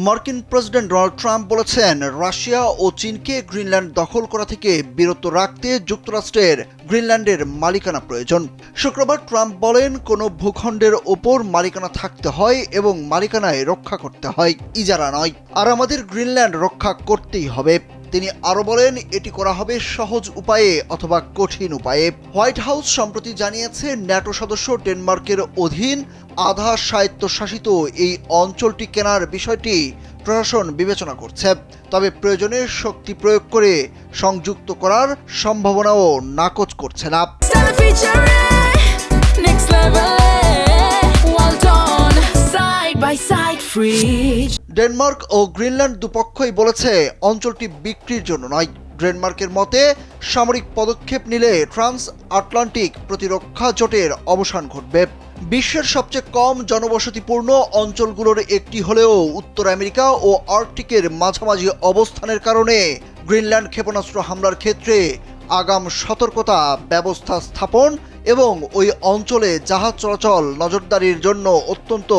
মার্কিন president Donald Trump বলেছেন, Russia ও চীনকে গ্রিনল্যান্ড দখল করা থেকে বিরত রাখতে যুক্তরাষ্ট্রের গ্রিনল্যান্ডের মালিকানা প্রয়োজন। শুক্রবার ট্রাম্প বলেন, কোনো ভূখণ্ডের ওপর মালিকানা থাকতে হয় এবং মালিকানায় রক্ষা করতে হয়, ইজারা নয়। আর আমাদের গ্রিনল্যান্ড রক্ষা করতেই হবে। তিনি আরও বলেন, এটি করা হবে সহজ উপায়ে অথবা কঠিন উপায়ে। হোয়াইট হাউস সম্প্রতি জানিয়েছে, ন্যাটো সদস্য ডেনমার্কের অধীন আধা স্বায়ত্তশাসিত এই অঞ্চলটি কেনার বিষয়টি প্রশাসন বিবেচনা করছে। তবে প্রয়োজনে শক্তি প্রয়োগ করে সংযুক্ত করার সম্ভাবনাও নাকচ করছে না। ডেনমার্ক ও গ্রিনল্যান্ড দুপক্ষই বলেছে অঞ্চলটি বিক্রির জন্য নয়। ডেনমার্কের মতে, সামরিক পদক্ষেপ নিলে ট্রান্স আটলান্টিক প্রতিরক্ষা জোটের অবসান ঘটবে। বিশ্বের সবচেয়ে কম জনবসতিপূর্ণ অঞ্চলগুলোর একটি হলেও উত্তর আমেরিকা ও আর্কটিকের মাঝামাঝি অবস্থানের কারণে গ্রিনল্যান্ড ক্ষেপণাস্ত্র হামলার ক্ষেত্রে আগাম সতর্কতা ব্যবস্থা স্থাপন এবং ওই অঞ্চলে জাহাজ চলাচল নজরদারির জন্য অত্যন্ত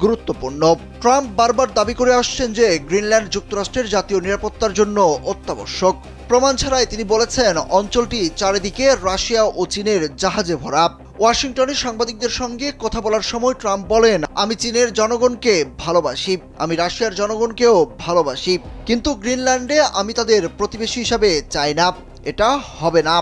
গুরুত্বপূর্ণ। ট্রাম্প বারবার দাবি করে আসছেন যে গ্রিনল্যান্ড যুক্তরাষ্ট্রের জাতীয় নিরাপত্তার জন্য অত্যাবশ্যক। প্রমাণ ছাড়াই তিনি বলেছেন, অঞ্চলটি চারিদিকে রাশিয়া ও চীনের জাহাজে ভরা। ওয়াশিংটনে সাংবাদিকদের সঙ্গে কথা বলার সময় ট্রাম্প বলেন, আমি চীনের জনগণকে ভালোবাসি, আমি রাশিয়ার জনগণকেও ভালোবাসি, কিন্তু গ্রিনল্যান্ডে আমি তাদের প্রতিবেশী হিসাবে চাই না, এটা হবে না।